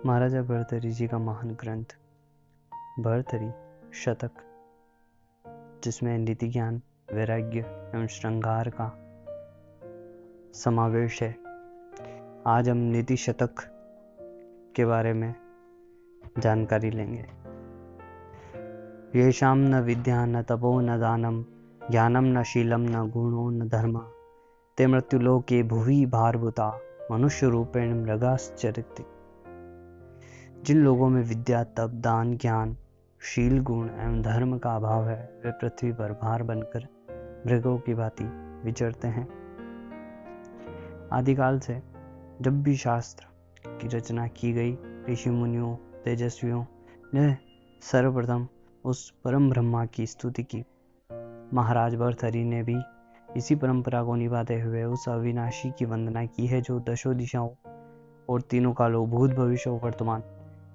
महाराजा भर्तृहरि जी का महान ग्रंथ भर्तृहरि शतक, जिसमें नीति ज्ञान, वैराग्य एवं श्रृंगार का समावेश है। आज हम नीति शतक के बारे में जानकारी लेंगे। येषां न विद्या न तपो न दानम ज्ञानम न शीलम न गुणो न धर्म ते मृत्युलोके भुवि भारभूता मनुष्य रूपेण मृगाश्चरति। जिन लोगों में विद्या, तप, दान, ज्ञान, शील, गुण एवं धर्म का अभाव है, वे पृथ्वी पर भार बनकर मृगों की भांति विचरते हैं। आदिकाल से जब भी शास्त्र की रचना की गई, ऋषि मुनियों, तेजस्वियों ने सर्वप्रथम उस परम ब्रह्मा की स्तुति की। महाराज भर्तृहरि ने भी इसी परंपरा को निभाते हुए उस अविनाशी की वंदना की है, जो दशों दिशाओं और तीनों कालों, भूत, भविष्य और वर्तमान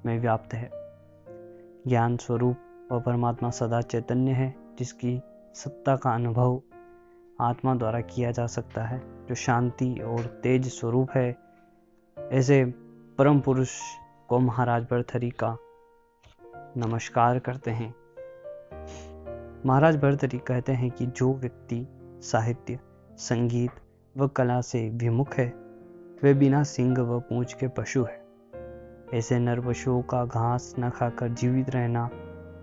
में व्याप्त है। ज्ञान स्वरूप व परमात्मा सदा चैतन्य है, जिसकी सत्ता का अनुभव आत्मा द्वारा किया जा सकता है, जो शांति और तेज स्वरूप है। ऐसे परम पुरुष को महाराज भर्तृहरि का नमस्कार करते हैं। महाराज भर्तृहरि कहते हैं कि जो व्यक्ति साहित्य, संगीत व कला से विमुख है, वे बिना सींग व पूंछ के पशु है। ऐसे नर पशुओं का घास न खाकर जीवित रहना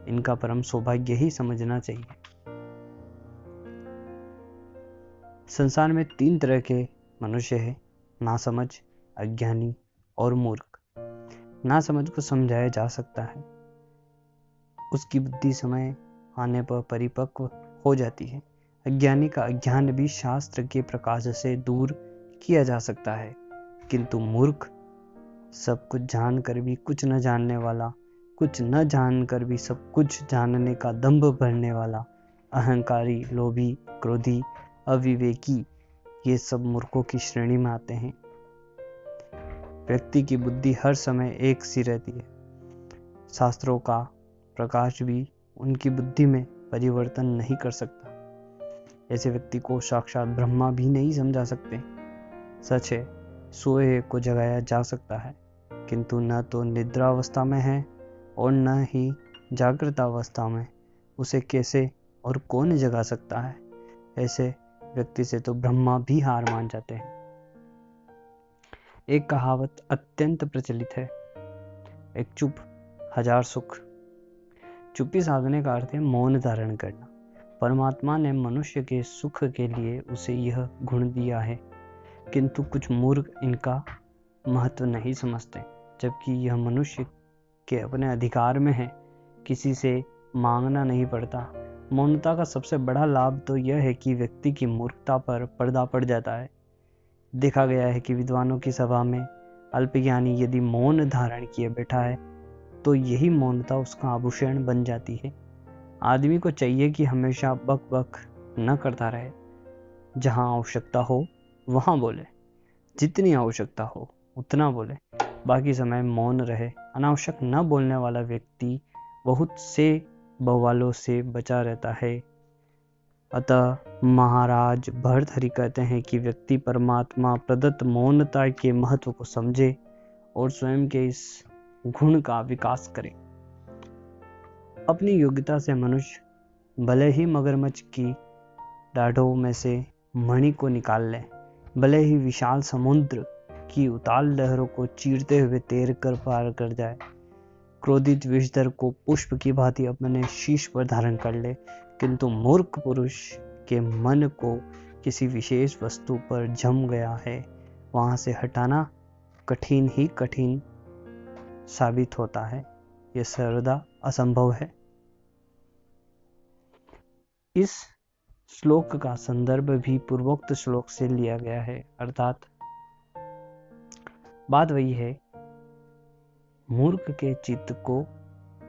इनका परम सौभाग्य ही समझना चाहिए। संसार में 3 तरह के मनुष्य हैं: नासमझ, अज्ञानी और मूर्ख। नासमझ को समझाया जा सकता है, उसकी बुद्धि समय आने पर परिपक्व हो जाती है। अज्ञानी का अज्ञान भी शास्त्र के प्रकाश से दूर किया जा सकता है, किंतु मूर्ख सब कुछ जानकर भी कुछ न जानने वाला, कुछ न जानकर भी सब कुछ जानने का दंभ भरने वाला, अहंकारी, लोभी, क्रोधी, अविवेकी, ये सब मूर्खों की श्रेणी में आते हैं। व्यक्ति की बुद्धि हर समय एक सी रहती है। शास्त्रों का प्रकाश भी उनकी बुद्धि में परिवर्तन नहीं कर सकता। ऐसे व्यक्ति को साक्षात ब्रह्मा भी नहीं समझा सकते। सच है, सोए को जगाया जा सकता है, किंतु न तो निद्रावस्था में है और न ही जागृत अवस्था में। उसे कैसे और कौन जगा सकता है? ऐसे व्यक्ति से तो ब्रह्मा भी हार मान जाते हैं। एक कहावत अत्यंत प्रचलित है: एक चुप, 1000 सुख। चुप्पी साधने का अर्थ है मौन धारण करना। परमात्मा ने मनुष्य के सुख के लिए उसे यह गुण दिया है, किंतु कुछ मूर्ख इनका महत्व नहीं समझते, जबकि यह मनुष्य के अपने अधिकार में है। किसी से मांगना नहीं पड़ता। मौनता का सबसे बड़ा लाभ तो यह है कि व्यक्ति की मूर्खता पर पर्दा पड़ जाता है। देखा गया है कि विद्वानों की सभा में अल्पज्ञानी यदि मौन धारण किए बैठा है, तो यही मौनता उसका आभूषण बन जाती है। आदमी को चाहिए कि हमेशा बक बक न करता रहे। जहां आवश्यकता हो वहां बोले, जितनी आवश्यकता हो उतना बोले, बाकी समय मौन रहे। अनावश्यक न बोलने वाला व्यक्ति बहुत से बवालों से बचा रहता है। अतः महाराज भर्तृहरि कहते हैं कि व्यक्ति परमात्मा प्रदत्त मौनता के महत्व को समझे और स्वयं के इस गुण का विकास करे। अपनी योग्यता से मनुष्य भले ही मगरमच्छ की डाढ़ों में से मणि को निकाल ले, भले ही विशाल समुद्र की उताल लहरों को चीरते हुए तैर कर पार कर जाए, क्रोधित विषधर को पुष्प की भांति अपने शीश पर धारण कर ले, किंतु मूर्ख पुरुष के मन को किसी विशेष वस्तु पर जम गया है, वहां से हटाना कठिन ही कठिन साबित होता है। यह सर्वदा असंभव है। इस श्लोक का संदर्भ भी पूर्वोक्त श्लोक से लिया गया है, अर्थात बात वही है, मूर्ख के चित्त को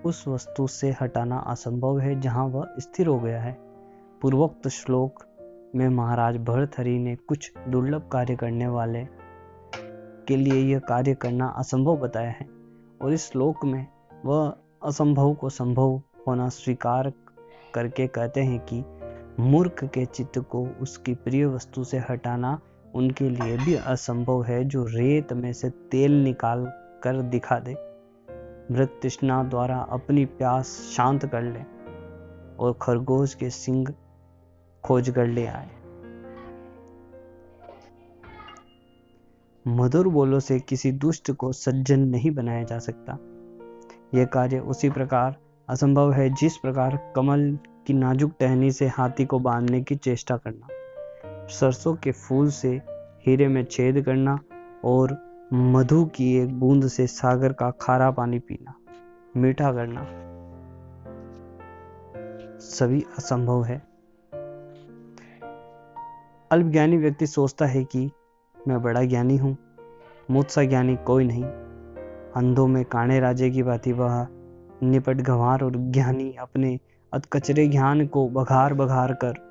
उस वस्तु से हटाना असंभव है जहां वह स्थिर हो गया है। पूर्वोक्त श्लोक में महाराज भर्तृहरि ने कुछ दुर्लभ कार्य करने वाले के लिए यह कार्य करना असंभव बताया है, और इस श्लोक में वह असंभव को संभव होना स्वीकार करके कहते हैं कि मूर्ख के चित्त को उसकी प्रिय वस्तु से हटाना उनके लिए भी असंभव है, जो रेत में से तेल निकाल कर दिखा दे, मृग तृष्णा द्वारा अपनी प्यास शांत कर ले और खरगोश के सींग खोज कर ले आए। मधुर बोलों से किसी दुष्ट को सज्जन नहीं बनाया जा सकता। यह कार्य उसी प्रकार असंभव है जिस प्रकार कमल की नाजुक टहनी से हाथी को बांधने की चेष्टा करना, सरसों के फूल से हीरे में छेद करना और मधु की एक बूंद से सागर का खारा पानी पीना, मीठा करना, सभी असंभव है। अल्पज्ञानी व्यक्ति सोचता है कि मैं बड़ा ज्ञानी हूं, मुझसा ज्ञानी कोई नहीं। अंधों में काणे राजे की भांति वह निपट गंवार और ज्ञानी अपने अधकचरे ज्ञान को बघार बघार कर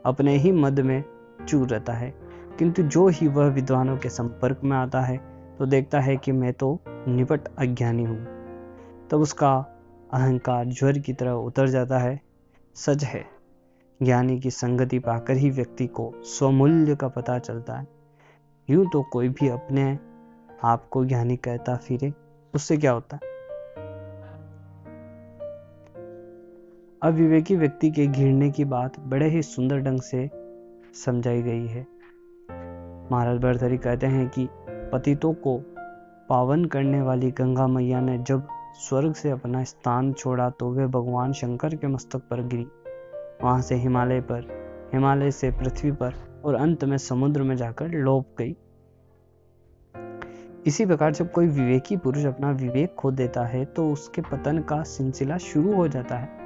अपने ही मद में चूर रहता है। किंतु जो ही वह विद्वानों के संपर्क में आता है तो देखता है कि मैं तो निपट अज्ञानी हूं। तब उसका अहंकार ज्वर की तरह उतर जाता है। सच है, ज्ञानी की संगति पाकर ही व्यक्ति को स्वमूल्य का पता चलता है। यूं तो कोई भी अपने आप को ज्ञानी कहता फिरे, उससे क्या होता है। अविवेकी व्यक्ति के घिरने की बात बड़े ही सुंदर ढंग से समझाई गई है। महाराज भर्तृहरि कहते हैं कि पतितों को पावन करने वाली गंगा मैया ने जब स्वर्ग से अपना स्थान छोड़ा तो वे भगवान शंकर के मस्तक पर गिरी, वहां से हिमालय पर, हिमालय से पृथ्वी पर और अंत में समुद्र में जाकर लोप गई। इसी प्रकार जब कोई विवेकी पुरुष अपना विवेक खो देता है तो उसके पतन का सिलसिला शुरू हो जाता है।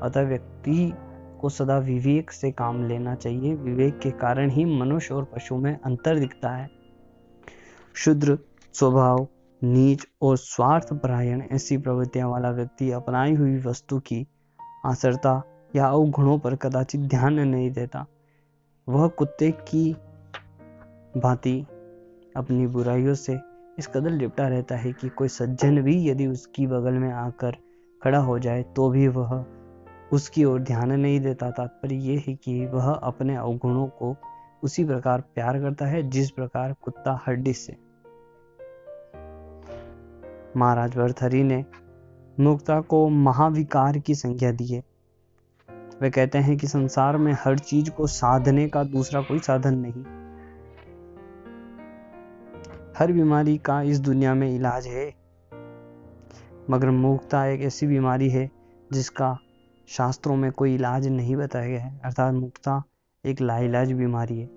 अतः व्यक्ति को सदा विवेक से काम लेना चाहिए। विवेक के कारण ही मनुष्य और पशु में अंतर दिखता है। क्षुद्र स्वभाव, नीच और स्वार्थ परायण ऐसी प्रवृत्तियां वाला व्यक्ति अपनाई हुई वस्तु की आसरता या अवगुणों पर कदाचित ध्यान नहीं देता। वह कुत्ते की भांति अपनी बुराइयों से इस कदर लिपटा रहता है कि कोई सज्जन भी यदि उसकी बगल में आकर खड़ा हो जाए तो भी वह उसकी ओर ध्यान नहीं देता। तात्पर्य यह है कि वह अपने अवगुणों को उसी प्रकार प्यार करता है जिस प्रकार कुत्ता हड्डी से। महाराज भर्तृहरि ने मुक्ता को महाविकार की संज्ञा दी है। वे कहते हैं कि संसार में हर चीज को साधने का दूसरा कोई साधन नहीं। हर बीमारी का इस दुनिया में इलाज है, मगर मुक्ता एक ऐसी बीमारी है जिसका शास्त्रों में कोई इलाज नहीं बताया गया है। अर्थात मुक्ता एक लाइलाज बीमारी है।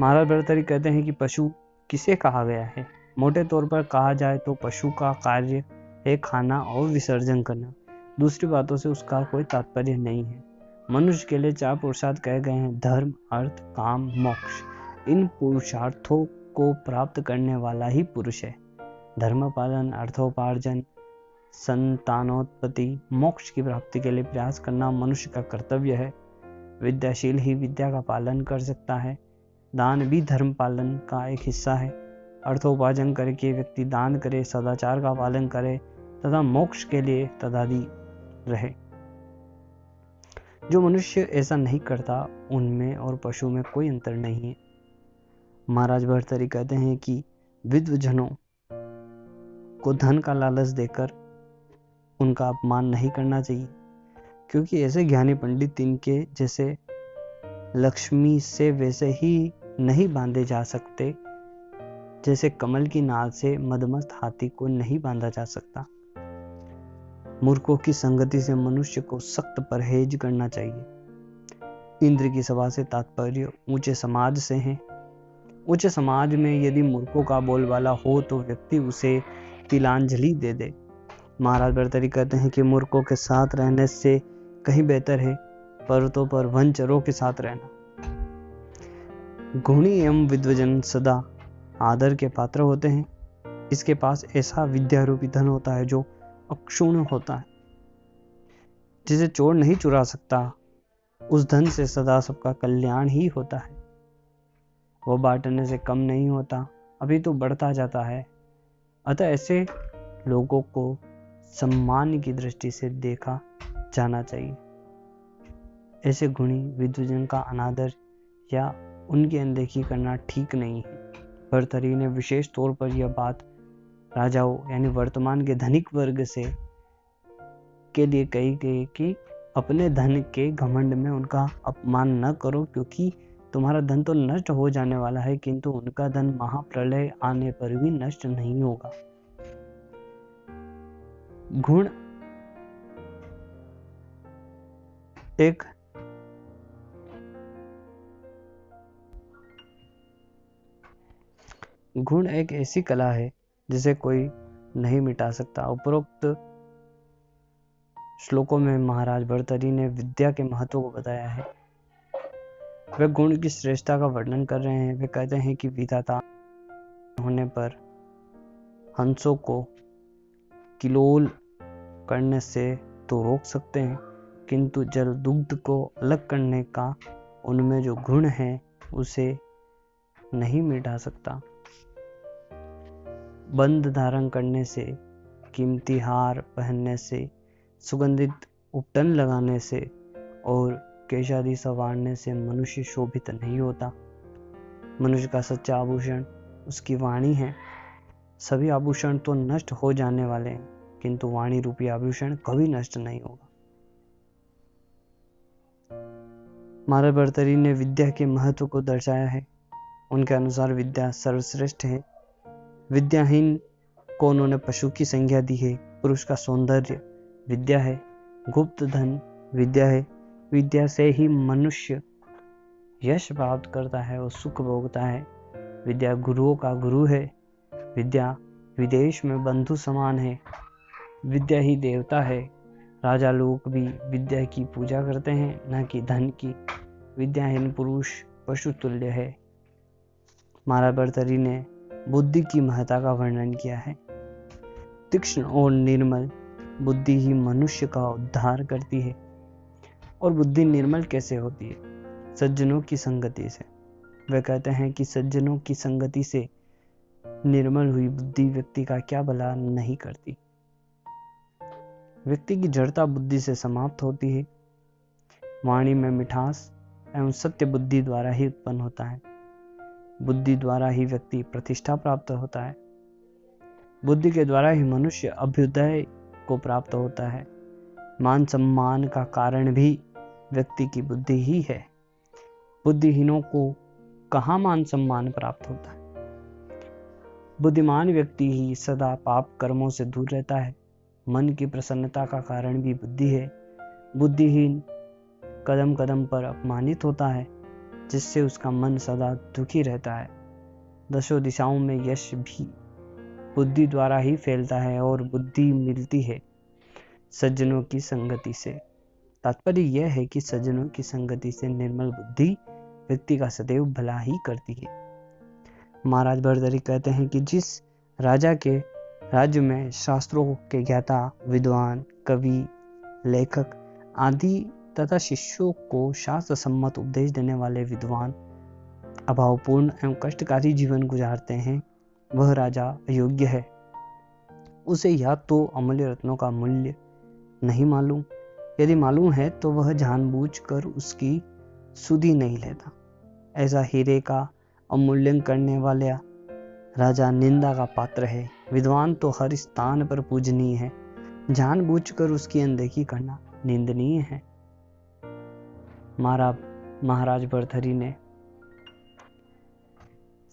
महाराज भर्तृहरि कहते हैं कि पशु किसे कहा गया है। मोटे तौर पर कहा जाए तो पशु का कार्य है खाना और विसर्जन करना। दूसरी बातों से उसका कोई तात्पर्य नहीं है। मनुष्य के लिए 4 पुरुषार्थ कहे गए हैं: धर्म, अर्थ, काम, मोक्ष। इन पुरुषार्थों को प्राप्त करने वाला ही पुरुष है। धर्म पालन, अर्थोपार्जन, संतानोत्पत्ति, मोक्ष की प्राप्ति के लिए प्रयास करना मनुष्य का कर्तव्य है। विद्याशील ही विद्या का पालन कर सकता है। दान भी धर्म पालन का एक हिस्सा है। अर्थोपार्जन करके व्यक्ति दान करे, सदाचार का पालन करे तथा मोक्ष के लिए तदादि रहे। जो मनुष्य ऐसा नहीं करता उनमें और पशु में कोई अंतर नहीं है। महाराज भर्तृहरि कहते हैं कि विद्वजनों को धन का लालच देकर उनका अपमान नहीं करना चाहिए, क्योंकि ऐसे ज्ञानी पंडित इनके जैसे लक्ष्मी से वैसे ही नहीं बांधे जा सकते जैसे कमल की नाल से मदमस्त हाथी को नहीं बांधा जा सकता। मूर्खों की संगति से मनुष्य को सख्त परहेज करना चाहिए। इंद्र की सभा से तात्पर्य ऊंचे समाज से है। ऊंचे समाज में यदि मूर्खों का बोलबाला हो तो व्यक्ति उसे तिलांजलि दे दे। महाराज भर्तृहरि कहते हैं कि मूर्खों के साथ रहने से कहीं बेहतर है पर्वतों पर वनचरों के साथ रहना। गुणी एवं विद्वजन सदा आदर के पात्र होते हैं। इसके पास ऐसा विद्यारूपी धन होता है जो अक्षुण्ण होता है, जिसे चोर नहीं चुरा सकता। उस धन से सदा सबका कल्याण ही होता है। वह बांटने से कम नहीं होता, अभी तो बढ़ता जाता है। अतः ऐसे लोगों को सम्मान की दृष्टि से देखा जाना चाहिए। ऐसे गुणी विद्वजन का अनादर या उनकी अनदेखी करना ठीक नहीं है, भर्तृहरि ने विशेष तौर पर यह बात राजाओं यानी वर्तमान के धनिक वर्ग से के लिए कही गई कि अपने धन के घमंड में उनका अपमान न करो, क्योंकि तुम्हारा धन तो नष्ट हो जाने वाला है, किंतु उनका धन महाप्रलय आने पर भी नष्ट नहीं होगा। गुण एक ऐसी कला है जिसे कोई नहीं मिटा सकता। उपरोक्त श्लोकों में महाराज भर्तृहरि ने विद्या के महत्व को बताया है। वे गुण की श्रेष्ठता का वर्णन कर रहे हैं। वे कहते हैं कि विधाता होने पर हंसों को किलोल करने से तो रोक सकते हैं, किंतु जल दुग्ध को अलग करने का उनमें जो गुण है उसे नहीं मिटा सकता। बंद धारण करने से, कीमती हार पहनने से, सुगंधित उपटन लगाने से और केशादि संवारने से मनुष्य शोभित नहीं होता। मनुष्य का सच्चा आभूषण उसकी वाणी है। सभी आभूषण तो नष्ट हो जाने वाले हैं, किंतु वाणी रूपी आभूषण कभी नष्ट नहीं होगा। महाराज भर्तृहरि ने विद्या के महत्व को दर्शाया है। उनके अनुसार विद्या सर्वश्रेष्ठ है। विद्याहीन को उन्होंने पशु की संज्ञा दी है। पुरुष का सौंदर्य विद्या है, गुप्त धन विद्या है। विद्या से ही मनुष्य यश प्राप्त करता है और सुख भोगता है। विद्या गुरुओं का गुरु है। विद्या विदेश में बंधु समान है। विद्या ही देवता है। राजा लोग भी विद्या की पूजा करते हैं, न कि धन की। विद्याहीन पुरुष पशु तुल्य है। महाराज भर्तृहरि ने बुद्धि की महत्ता का वर्णन किया है। तीक्ष्ण और निर्मल बुद्धि ही मनुष्य का उद्धार करती है। और बुद्धि निर्मल कैसे होती है? सज्जनों की संगति से। वे कहते हैं कि सज्जनों की संगति से निर्मल हुई बुद्धि व्यक्ति का क्या भला नहीं करती। व्यक्ति की जड़ता बुद्धि से समाप्त होती है। वाणी में मिठास एवं सत्य बुद्धि द्वारा ही उत्पन्न होता है। बुद्धि द्वारा ही व्यक्ति प्रतिष्ठा प्राप्त होता है। बुद्धि के द्वारा ही मनुष्य अभ्युदय को प्राप्त होता है। मान सम्मान का कारण भी व्यक्ति की बुद्धि ही है। बुद्धिहीनों को कहाँ मान सम्मान प्राप्त होता है? बुद्धिमान व्यक्ति ही सदा पाप कर्मों से दूर रहता है। मन की प्रसन्नता का कारण भी बुद्धि है। बुद्धिहीन कदम कदम पर अपमानित होता है, जिससे उसका मन सदा दुखी रहता है। दशों दिशाओं में यश भी बुद्धि द्वारा ही फैलता है और बुद्धि मिलती है सज्जनों की संगति से। तात्पर्य यह है कि सज्जनों की संगति से निर्मल बुद्धि व्यक्ति का सदैव भला ही करती है। महाराज भर्तृहरि कहते हैं कि जिस राजा के राज्य में शास्त्रों के ज्ञाता, विद्वान, कवि, लेखक आदि तथा शिष्यों को शास्त्र सम्मत उपदेश देने वाले विद्वान अभावपूर्ण एवं कष्टकारी जीवन गुजारते हैं, वह राजा अयोग्य है। उसे या तो अमूल्य रत्नों का मूल्य नहीं मालूम, यदि मालूम है तो वह जानबूझकर उसकी सुधि नहीं लेता। ऐसा हीरे का अवमूल्यन करने वाला राजा निंदा का पात्र है। विद्वान तो हर स्थान पर पूजनीय है, जानबूझकर उसकी अनदेखी करना निंदनीय है। महाराज भर्तृहरि ने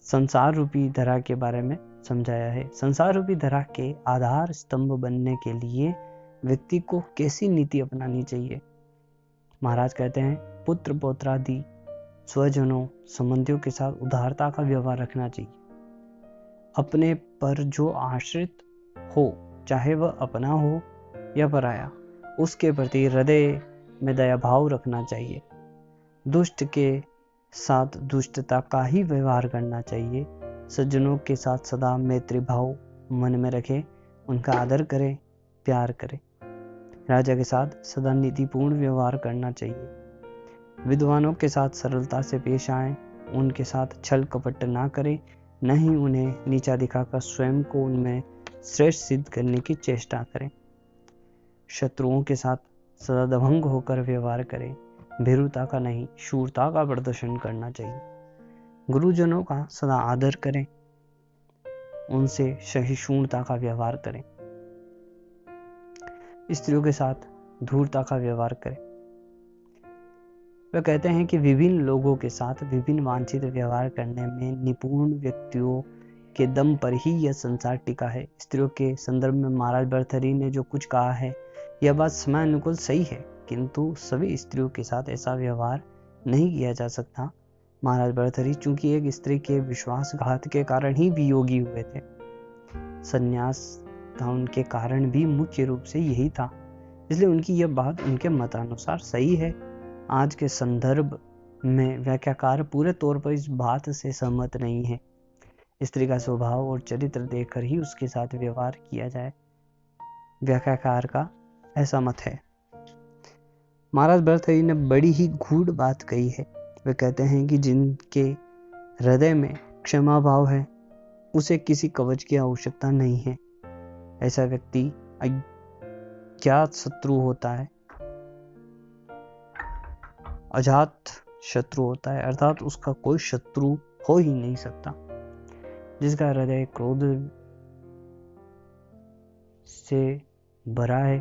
संसार रूपी धरा के बारे में समझाया है। संसार रूपी धरा के आधार स्तंभ बनने के लिए व्यक्ति को कैसी नीति अपनानी चाहिए? महाराज कहते हैं, पुत्र पौत्रादि स्वजनों संबंधियों के साथ उदारता का व्यवहार रखना चाहिए। अपने पर जो आश्रित हो, चाहे वह अपना हो या पराया, उसके प्रति हृदय में दया भाव रखना चाहिए। दुष्ट के साथ दुष्टता का ही व्यवहार करना चाहिए। सज्जनों के साथ सदा मैत्री भाव मन में रखें, उनका आदर करें, प्यार करें। राजा के साथ सदा नीतिपूर्ण व्यवहार करना चाहिए। विद्वानों के साथ सरलता से पेश आएं, उनके साथ छल कपट ना करें, न ही उन्हें नीचा दिखाकर स्वयं को उनमें श्रेष्ठ सिद्ध करने की चेष्टा करें। शत्रुओं के साथ सदा दबंग होकर व्यवहार करें। भीरुता का नहीं, शूरता का प्रदर्शन करना चाहिए। गुरुजनों का सदा आदर करें। उनसे सहिष्णुता का व्यवहार करें। स्त्रियों के साथ धूर्तता का व्यवहार करें। वे कहते हैं कि विभिन्न लोगों के साथ विभिन्न वांछित व्यवहार करने में निपुण व्यक्तियों के दम पर ही यह संसार टिका है। स्त्रियों के संदर्भ में महाराज भर्तृहरि ने जो कुछ कहा है यह बात समय अनुकूल सही है, किंतु सभी स्त्रियों के साथ ऐसा व्यवहार नहीं किया जा सकता। महाराज भर्तृहरि चूंकि एक स्त्री के विश्वासघात के कारण ही वियोगी हुए थे, संन्यास था उनके कारण भी मुख्य रूप से यही था, इसलिए उनकी यह बात उनके मतानुसार सही है। आज के संदर्भ में व्याख्याकार पूरे तौर पर इस बात से सहमत नहीं है। स्त्री का स्वभाव और चरित्र देखकर ही उसके साथ व्यवहार किया जाए, व्याख्याकार का ऐसा मत है। महाराज भर्तृहरि ने बड़ी ही गूढ़ बात कही है। वे कहते हैं कि जिनके हृदय में क्षमा भाव है उसे किसी कवच की आवश्यकता नहीं है। ऐसा व्यक्ति अज्ञात शत्रु होता है, अजात शत्रु होता है, अर्थात उसका कोई शत्रु हो ही नहीं सकता। जिसका हृदय क्रोध से भरा है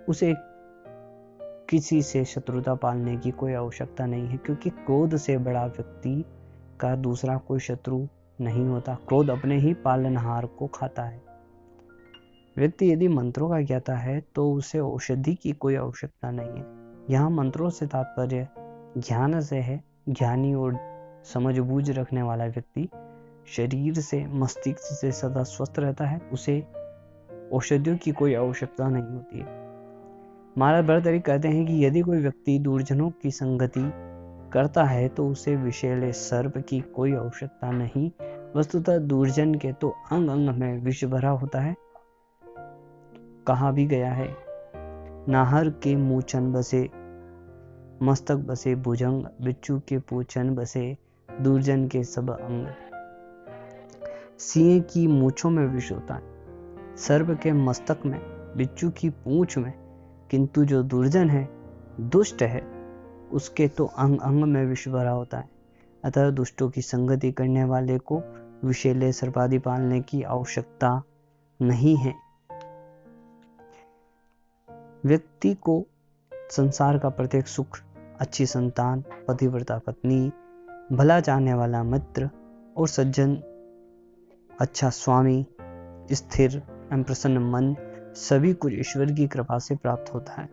उसे किसी से शत्रुता पालने की कोई आवश्यकता नहीं है, क्योंकि क्रोध से बड़ा व्यक्ति का दूसरा कोई शत्रु नहीं होता। क्रोध अपने ही पालनहार को खाता है। व्यक्ति यदि मंत्रों का ज्ञाता है तो उसे औषधि की कोई आवश्यकता नहीं है। यहाँ मंत्रों से तात्पर्य ज्ञान से है। ज्ञानी और समझबूझ रखने वाला व्यक्ति शरीर से मस्तिष्क से सदा स्वस्थ रहता है, उसे औषधियों की कोई आवश्यकता नहीं होती है। महाराज भर्तृहरि कहते हैं कि यदि कोई व्यक्ति दुर्जनों की संगति करता है तो उसे विषैले सर्प की कोई आवश्यकता नहीं। वस्तुतः दुर्जन के तो अंग अंग में विष भरा होता है। कहा भी गया है, नाहर के मूछन बसे मस्तक बसे भुजंग, बिच्छू के पूछन बसे दुर्जन के सब अंग। सिंह की मूछों में विष होता है, सर्प के मस्तक में, बिच्छू की पूंछ में, किंतु जो दुर्जन है, दुष्ट है, उसके तो अंग अंग में विष भरा होता है। अतः दुष्टों की संगति करने वाले को विषैले सर्पादि पालने की आवश्यकता नहीं है। व्यक्ति को संसार का प्रत्येक सुख, अच्छी संतान, पतिव्रता पत्नी, भला चाहने वाला मित्र और सज्जन, अच्छा स्वामी, स्थिर एवं प्रसन्न मन, सभी कुछ ईश्वर की कृपा से प्राप्त होता है।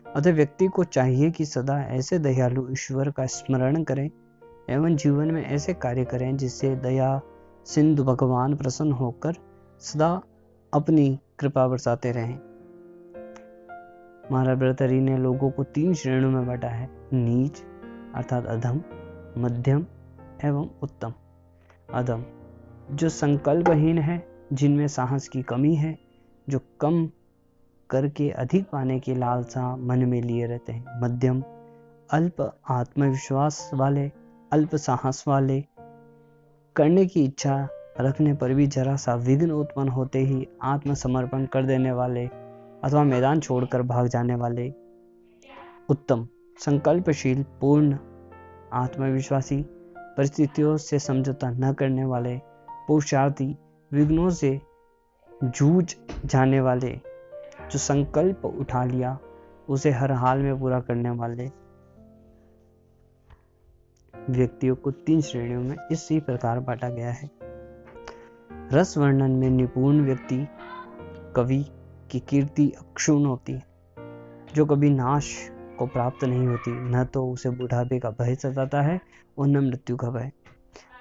अतः व्यक्ति को चाहिए कि सदा ऐसे दयालु ईश्वर का स्मरण करें एवं जीवन में ऐसे कार्य करें जिससे दया सिंधु भगवान प्रसन्न होकर सदा अपनी कृपा बरसाते रहें। महाराज भर्तृहरि ने लोगों को 3 श्रेणियों में बांटा है, नीच अर्थात अधम, मध्यम एवं उत्तम। अधम जो संकल्पहीन है, जिनमें साहस की कमी है, जो कम करके अधिक पाने की लालसा मन में लिए रहते हैं। मध्यम अल्प आत्मविश्वास वाले, अल्प साहस वाले, करने की इच्छा रखने पर भी जरा सा विघ्न उत्पन्न होते ही आत्मसमर्पण कर देने वाले अथवा मैदान छोड़कर भाग जाने वाले। उत्तम संकल्पशील, पूर्ण आत्मविश्वासी, परिस्थितियों से समझौता न करने वाले, पुरुषार्थी, विघ्नों से जूझ जाने वाले, जो संकल्प उठा लिया उसे हर हाल में पूरा करने वाले व्यक्तियों को 3 श्रेणियों में इसी प्रकार बांटा गया है। रस वर्णन में निपुण व्यक्ति कवि की कीर्ति अक्षुण्ण होती है, जो कभी नाश को प्राप्त नहीं होती। न तो उसे बुढ़ापे का भय सताता है और न मृत्यु का भय।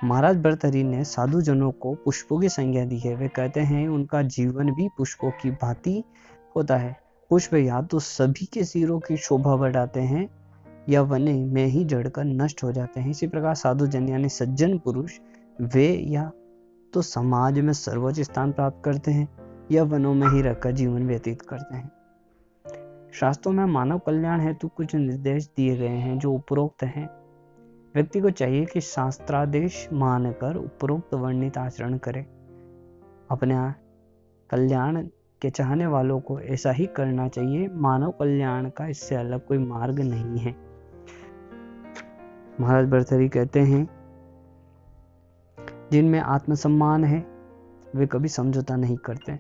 महाराज भर्तृहरि ने साधु जनों को पुष्पों की संज्ञा दी है। वे कहते हैं उनका जीवन भी पुष्पों की भांति होता है। पुष्प या तो सभी के सिरों की शोभा बढ़ाते हैं या वने में ही जड़कर नष्ट हो जाते हैं। इसी प्रकार साधु जन यानी सज्जन पुरुष, वे या तो समाज में सर्वोच्च स्थान प्राप्त करते हैं या वनों में ही रहकर जीवन व्यतीत करते हैं। शास्त्रों में मानव कल्याण हेतु कुछ निर्देश दिए गए हैं जो उपरोक्त हैं। व्यक्ति को चाहिए कि शास्त्रादेश मानकर उपरोक्त वर्णित आचरण करे। अपने कल्याण के चाहने वालों को ऐसा ही करना चाहिए। मानव कल्याण का इससे अलग कोई मार्ग नहीं है। महाराज भर्तृहरि कहते हैं जिनमें आत्मसम्मान है वे कभी समझौता नहीं करते,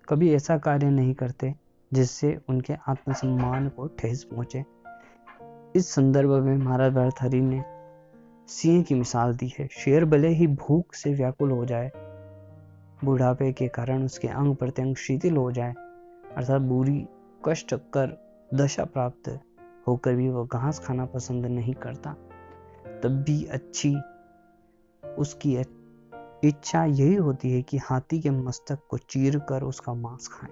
कभी ऐसा कार्य नहीं करते जिससे उनके आत्मसम्मान को ठेस पहुंचे। इस संदर्भ में महाराज भर्तृहरि ने सिंह की मिसाल दी है। शेर भले ही भूख से व्याकुल हो जाए, बुढ़ापे के कारण उसके अंग प्रत्यंग शिथिल हो जाए, अर्थात बुरी कष्ट कर दशा प्राप्त होकर भी वह घास खाना पसंद नहीं करता, तब भी उसकी इच्छा यही होती है कि हाथी के मस्तक को चीर कर उसका मांस खाएं।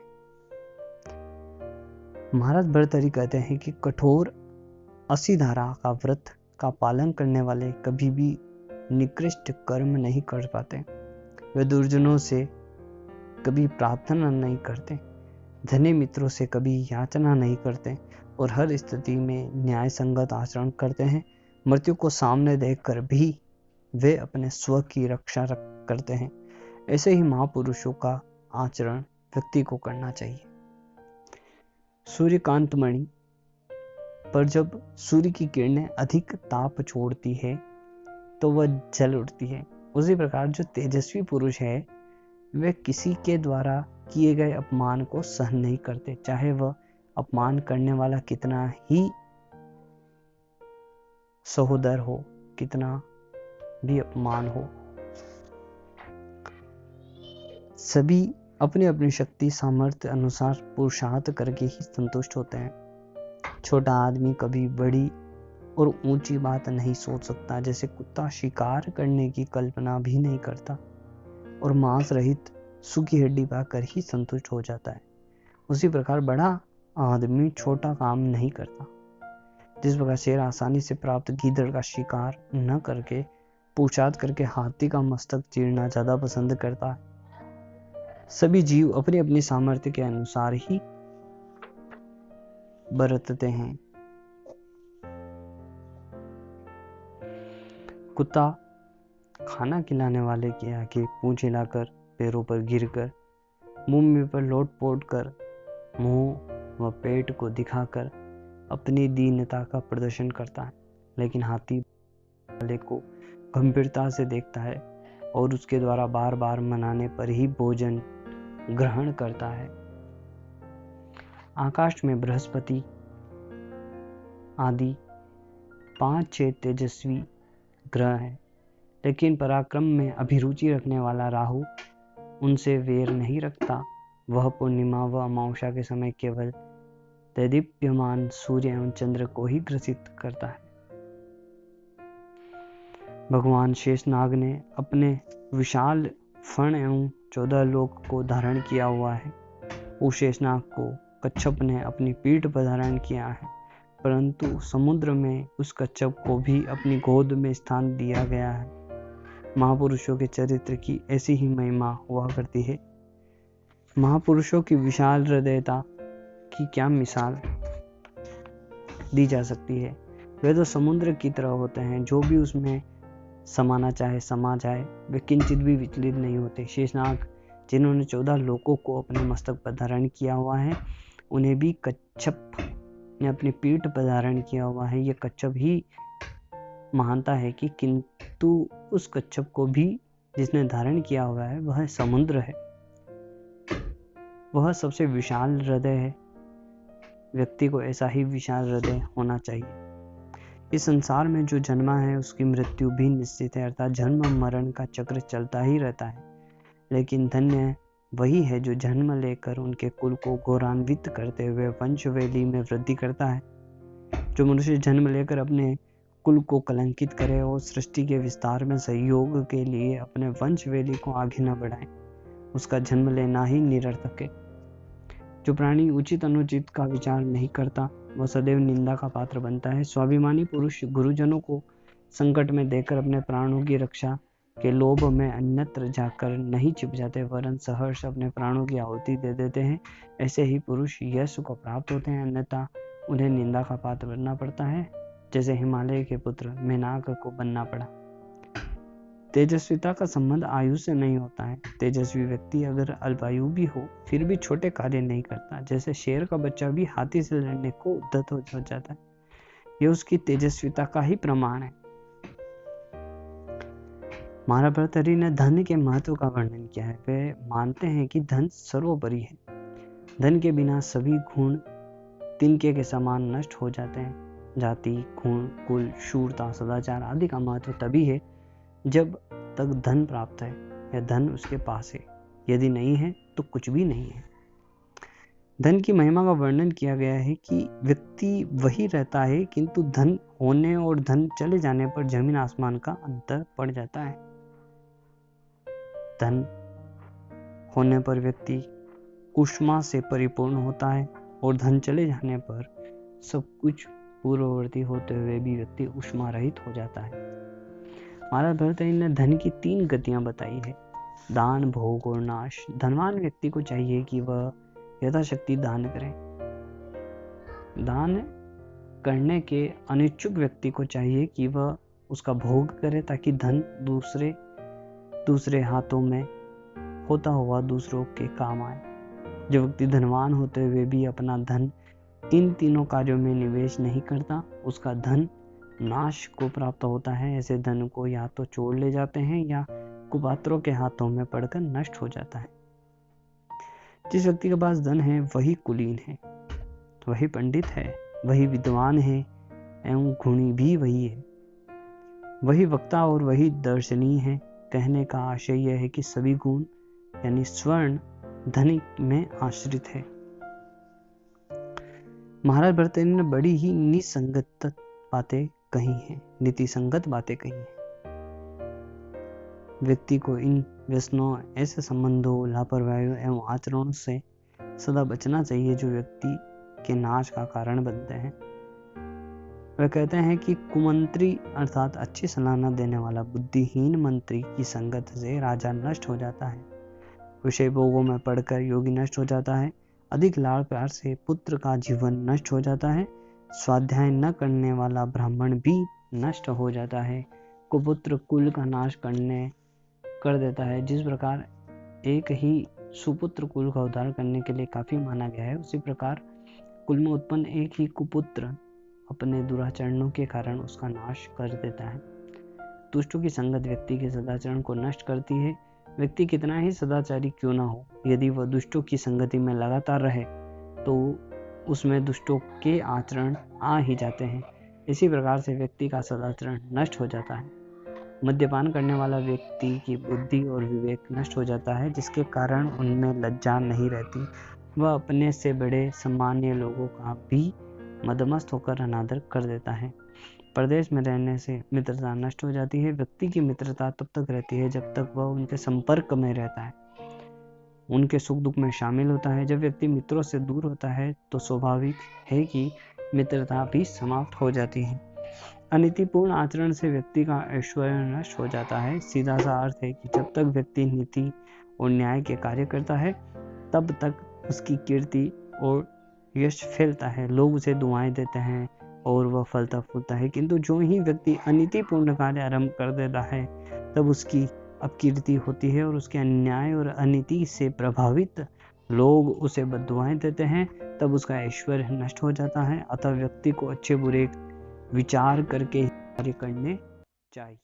महाराज भर्तृहरि कहते हैं कि कठोर 80 धारा का व्रत का पालन करने वाले कभी भी निकृष्ट कर्म नहीं कर पाते। वे दुर्जनों से कभी प्रार्थना नहीं करते, धनी मित्रों से कभी याचना नहीं करते और हर स्थिति में न्याय संगत आचरण करते हैं। मृत्यु को सामने देखकर भी वे अपने स्व की रक्षा करते हैं। ऐसे ही महापुरुषों का आचरण व्यक्ति को करना चाहिए। सूर्यकांतमणि पर जब सूर्य की किरणें अधिक ताप छोड़ती है तो वह जल उठती है। उसी प्रकार जो तेजस्वी पुरुष है वे किसी के द्वारा किए गए अपमान को सहन नहीं करते, चाहे वह अपमान करने वाला कितना ही सहोदर हो, कितना भी अपमान हो। सभी अपनी अपनी शक्ति सामर्थ्य अनुसार पुरुषार्थ करके ही संतुष्ट होते हैं। छोटा आदमी कभी बड़ी और ऊंची बात नहीं सोच सकता, जैसे कुत्ता शिकार करने की कल्पना भी नहीं करता और मांस रहित सूखी हड्डी पाकर ही संतुष्ट हो जाता है। उसी प्रकार बड़ा आदमी छोटा काम नहीं करता। जिस प्रकार शेर आसानी से प्राप्त गीदड़ का शिकार न करके पुरुषार्थ करके हाथी का मस्तक चीरना ज्यादा पसंद करता है। सभी जीव अपनी अपनी सामर्थ्य के अनुसार ही बरतते हैं। कुत्ता खाना खिलाने वाले के आगे पूंछ हिलाकर, पैरों पर गिरकर, मुंह में पर लोट-पोट कर, मुंह व पेट को दिखाकर अपनी दीनता का प्रदर्शन करता है, लेकिन हाथी वाले को गंभीरता से देखता है और उसके द्वारा बार बार मनाने पर ही भोजन ग्रहण करता है। आकाश में बृहस्पति आदि 5-6 तेजस्वी ग्रह हैं, लेकिन पराक्रम में अभिरुचि रखने वाला राहु उनसे वेर नहीं रखता। वह पूर्णिमा व अमावस्या के समय केवल तैदीप्यमान सूर्य एवं चंद्र को ही ग्रसित करता है। भगवान शेषनाग ने अपने विशाल फण एवं 14 लोक को धारण किया हुआ है। उस शेषनाग को कच्छप ने अपनी पीठ पर धारण किया है, परंतु समुद्र में उस कच्छप को भी अपनी गोद में स्थान दिया गया है। महापुरुषों के चरित्र की ऐसी ही महिमा हुआ करती है। महापुरुषों की विशाल हृदयता की क्या मिसाल दी जा सकती है। वे तो समुद्र की तरह होते हैं, जो भी उसमें समाना चाहे समा जाए, वे किंचित भी विचलित नहीं होते। शेषनाग जिन्होंने 14 लोकों को अपने मस्तक पर धारण किया हुआ है, उन्हें भी कच्छप ने अपनी पीठ पर धारण किया हुआ है। ये कच्छप ही मानता है कि किंतु उस कच्छप को भी जिसने धारण किया हुआ है वह समुद्र है, वह सबसे विशाल हृदय है। व्यक्ति को ऐसा ही विशाल हृदय होना चाहिए। इस संसार में जो जन्मा है उसकी मृत्यु भी निश्चित है, अर्थात जन्म मरण का चक्र चलता ही रहता है। लेकिन धन्य वही है जो जन्म लेकर उनके कुल को गौरवान्वित करते हुए वंशवेली में वृद्धि करता है। जो मनुष्य जन्म लेकर अपने कुल को कलंकित करे और सृष्टि के विस्तार में सहयोग के लिए अपने वंशवेली को आगे न बढ़ाए, उसका जन्म लेना ही निरर्थक है। जो प्राणी उचित अनुचित का विचार नहीं करता, वह सदैव निंदा का पात्र बनता है। स्वाभिमानी पुरुष गुरुजनों को संकट में देकर अपने प्राणों की रक्षा के लोभ में अन्यत्र जाकर नहीं छिप जाते, वरन सहर्ष अपने प्राणों की आहुति दे देते हैं। ऐसे ही पुरुष यश को प्राप्त होते हैं, अन्यथा उन्हें निंदा का पात्र बनना पड़ता है, जैसे हिमालय के पुत्र मेनाक को बनना पड़ा। तेजस्विता का संबंध आयु से नहीं होता है। तेजस्वी व्यक्ति अगर अल्पायु भी हो फिर भी छोटे कार्य नहीं करता, जैसे शेर का बच्चा भी हाथी से लड़ने को उद्यत हो जाता है। यह उसकी तेजस्विता का ही प्रमाण है। महाराज भर्तृहरि ने धन के महत्व का वर्णन किया है। वे मानते हैं कि धन सर्वोपरि है। धन के बिना सभी गुण तिनके के समान नष्ट हो जाते हैं। जाति, खून, कुल, शूरता, सदाचार आदि का महत्व तभी है जब तक धन प्राप्त है या धन उसके पास है। यदि नहीं है तो कुछ भी नहीं है। धन की महिमा का वर्णन किया गया है कि व्यक्ति वही रहता है, किंतु धन होने और धन चले जाने पर जमीन आसमान का अंतर पड़ जाता है। धन होने पर व्यक्ति ऊष्मा से परिपूर्ण होता है और धन चले जाने पर सब कुछ पूर्ववर्ती होते हुए भी व्यक्ति ऊष्मा रहित हो जाता है। महाराज भर्तृहरि ने धन की 3 गतियां बताई है: दान, भोग और नाश। धनवान व्यक्ति को चाहिए कि वह यथाशक्ति दान करे। दान करने के अनिच्छुक व्यक्ति को चाहिए कि वह उसका भोग करे, ताकि धन दूसरे हाथों में होता हुआ दूसरों के काम आए। जो व्यक्ति धनवान होते हुए भी अपना धन इन तीनों कार्यों में निवेश नहीं करता, उसका धन नाश को प्राप्त होता है। ऐसे धन को या तो चोर ले जाते हैं या कुपात्रों के हाथों में पड़कर नष्ट हो जाता है। जिस व्यक्ति के पास धन है वही कुलीन है, वही पंडित है, वही विद्वान है एवं गुणी भी वही है, वही वक्ता और वही दर्शनीय है। कहने का आशय यह है कि सभी गुण यानी स्वर्ण धनिक में आश्रित है। महाराज भर्तृहरि ने बड़ी ही निसंगत बातें कही हैं, नीति संगत बातें कही हैं। व्यक्ति को इन व्यसनों, ऐसे संबंधों, लापरवाहियों एवं आचरणों से सदा बचना चाहिए जो व्यक्ति के नाश का कारण बनते हैं। वे कहते हैं कि कुमंत्री अर्थात अच्छी सलाह न देने वाला बुद्धिहीन मंत्री की संगत से राजा नष्ट हो जाता है। विषय भोगों में पड़कर योगी नष्ट हो जाता है। अधिक लाड़ प्यार से पुत्र का जीवन नष्ट हो जाता है। स्वाध्याय न करने वाला ब्राह्मण भी नष्ट हो जाता है। कुपुत्र कुल का नाश कर देता है। जिस प्रकार एक ही सुपुत्र कुल का उद्धार करने के लिए काफी माना गया है, उसी प्रकार कुल में उत्पन्न एक ही कुपुत्र अपने दुराचरणों के कारण उसका नाश कर देता है। दुष्टों की संगत व्यक्ति के सदाचरण को नष्ट करती है। व्यक्ति कितना ही सदाचारी क्यों ना हो, यदि वह दुष्टों की संगति में लगातार रहे तो उसमें दुष्टों के आचरण आ ही जाते हैं। इसी प्रकार से व्यक्ति का सदाचरण नष्ट हो जाता है। मद्यपान करने वाला व्यक्ति की बुद्धि और विवेक नष्ट हो जाता है, जिसके कारण उनमें लज्जा नहीं रहती। वह अपने से बड़े सम्मानीय लोगों का भी मदमस्त होकर अनादर कर देता है। परदेश में रहने से मित्रता नष्ट हो जाती है। व्यक्ति की मित्रता तब तक रहती है जब तक वह उनके संपर्क में रहता है, उनके सुख दुख में शामिल होता है। जब व्यक्ति मित्रों से दूर होता है तो स्वाभाविक है कि मित्रता भी समाप्त हो जाती है। अनीतिपूर्ण आचरण से व्यक्ति का ऐश्वर्य नष्ट हो जाता है। सीधा सा अर्थ है कि जब तक व्यक्ति नीति और न्याय के कार्य करता है तब तक उसकी कीर्ति और यश फैलता है। लोग उसे दुआएं देते हैं और वह फलता फूलता है, किंतु जो ही व्यक्ति अनीतिपूर्ण कार्य आरंभ कर देता है तब उसकी अपकीर्ति होती है और उसके अन्याय और अनीति से प्रभावित लोग उसे बद्दुआएं देते हैं। तब उसका ऐश्वर्य नष्ट हो जाता है। अतः व्यक्ति को अच्छे बुरे विचार करके कार्य करने चाहिए।